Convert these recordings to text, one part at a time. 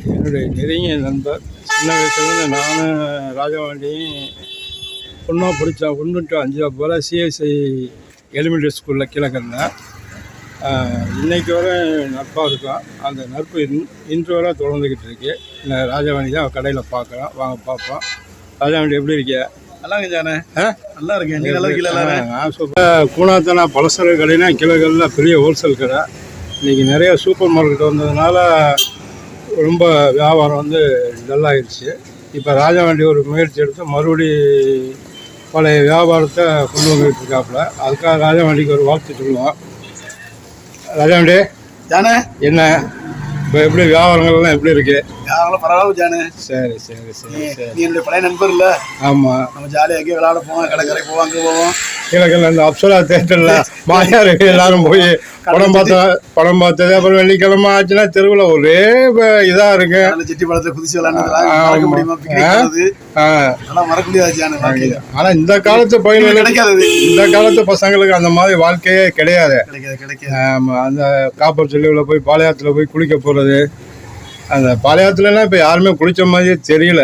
என்னுடைய நெருங்கிய நண்பர். சின்ன வயசுலேருந்து நானும் ராஜபாண்டியும் ஒன்றா படித்தோம். 1 to 5 போல் சிஎஸ்ஐ எலிமெண்ட்ரி ஸ்கூலில் கீழே இருந்தேன். இன்றைக்கு வரை நட்பாக இருக்கும். அந்த நட்பு இன்று வரை தொடர்ந்துக்கிட்டு இருக்கு. இந்த ராஜபாண்டி தான் கடையில் பார்க்குறோம், வாங்க பார்ப்போம். ராஜபாண்டி எப்படி இருக்கியா? நல்லா இருக்கேன். நல்லா இருக்கேன். நீங்கள் நல்லா இருக்கீங்களா? நான் சூப்பர். கூனாத்தனா பலசர கடைனா கிழக்கில் பெரிய ஹோல்சேல் கடை. இன்றைக்கி நிறைய சூப்பர் மார்க்கெட் வந்ததுனால ரொம்ப வியாபாரம் வந்து டல்லாகிடுச்சு. இப்போ ராஜபாண்டி ஒரு முயற்சி எடுத்து மறுபடி பழைய வியாபாரத்தை கொண்டு வந்துக்கிட்டு இருக்காப்புல. அதுக்காக ராஜபாண்டிக்கு ஒரு வாழ்த்து சொல்லுவோம். ராஜபாண்டி ஜானே, என்ன இப்போ எப்படி வியாபாரங்கள்லாம் எப்படி இருக்கு? வியாபாரம் பரவாயில்ல ஜானே. சரி சரி சரி சரி. நீ என்னுடைய பழைய நண்பர் இல்லை? ஆமாம். நம்ம ஜாலியாக எங்கேயும் விளையாட போவோம், கடற்கரை போவோம், அங்கே போவோம். கிழக்கில் அந்த அப்சரா தேட்டரில் மாயார் எல்லாரும் போய் படம் பார்த்தது. அப்புறம் வெள்ளிக்கிழமை ஆச்சுன்னா தெருவில் ஒரே இதாக இருக்கு. சிட்டி படத்தில் குதிச்சு விளையாடுறது முடியுமா? மறக்க முடியாது. ஆனால் இந்த காலத்து பையன்களுக்கு கிடைக்காது. இந்த காலத்து பசங்களுக்கு அந்த மாதிரி வாழ்க்கையே கிடையாது. ஆமாம். அந்த காப்பர் செல்லியில் போய் பாளையத்தில் போய் குளிக்க போகிறது. அந்த பாளையத்துலலாம் இப்போ யாருமே குளிச்ச மாதிரியே தெரியல.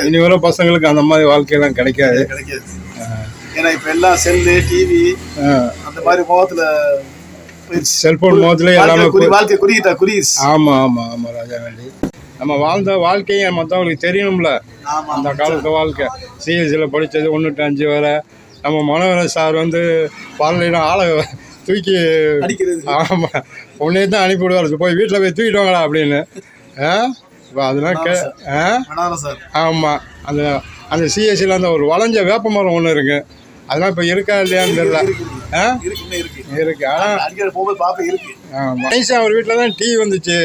இனி வர பசங்களுக்கு அந்த மாதிரி வாழ்க்கையெல்லாம் கிடைக்காது. ஏன்னா இப்போ எல்லாம் செல்லு, டிவி, அந்த மாதிரி முகத்துல செல்போன் முகத்துல எல்லாமே வாழ்க்கை குறியிடுச்சு. ஆமா ஆமா ஆமா ராஜாவேண்டி. நம்ம வாழ்ந்த வாழ்க்கையை மற்றவங்களுக்கு தெரியணும்ல. அந்த காலத்து வாழ்க்கை சிஎஸ்சியில் படித்தது 1 to 5 வரை. நம்ம மனோகரன் சார் வந்து பாடலாம் ஆளை தூக்கி அடிக்கிறது. ஆமாம், உடனே தான் அனுப்பிவிடுவார், போய் வீட்டில் போய் தூக்கிட்டோங்களா அப்படின்னு. இப்போ அதெல்லாம் ஆமாம். அந்த அந்த சிஎஸ்சியில் அந்த ஒரு வளைஞ்ச வேப்ப மரம் ஒன்று இருக்கு. அதெல்லாம் இப்போ இருக்கா இல்லையான்னு தெரியல. இருக்கு. ஆனால் ஆமாம், நைஸாக அவர் வீட்டில் தான் டிவி வந்துச்சு.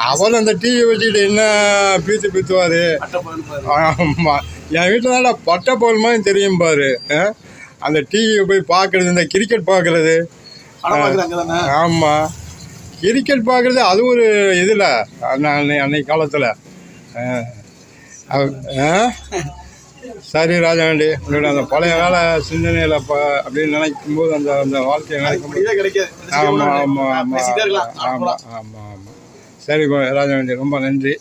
அவர் அந்த டிவி வச்சுக்கிட்டு என்ன பீத்துவார். ஆமாம், என் வீட்டில் தான் பட்டை போல் மாதிரி தெரியும் பாரு. அந்த டிவியை போய் பார்க்குறது, இந்த கிரிக்கெட் பார்க்குறது. ஆமாம், கிரிக்கெட் பார்க்குறது அது ஒரு இதில் அன்னைக்கு காலத்தில். சரி ராஜாண்டி, உங்களோட அந்த பழைய கால சிந்தனையில் அப்படின்னு நினைக்கும் போது அந்த அந்த வாழ்க்கையை நினைக்கும் போது ஆமாம் ஆமாம் ஆமாம் ஆமாம் ஆமாம் ஆமாம். சரி ராஜாண்டி, ரொம்ப நன்றி.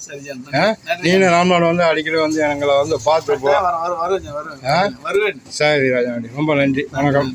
நீனும் ராம்நாடு வந்து அடிக்கடி வந்து எங்களை வந்து பார்த்துப்போம். சரி ராஜாண்டி, ரொம்ப நன்றி. வணக்கம்.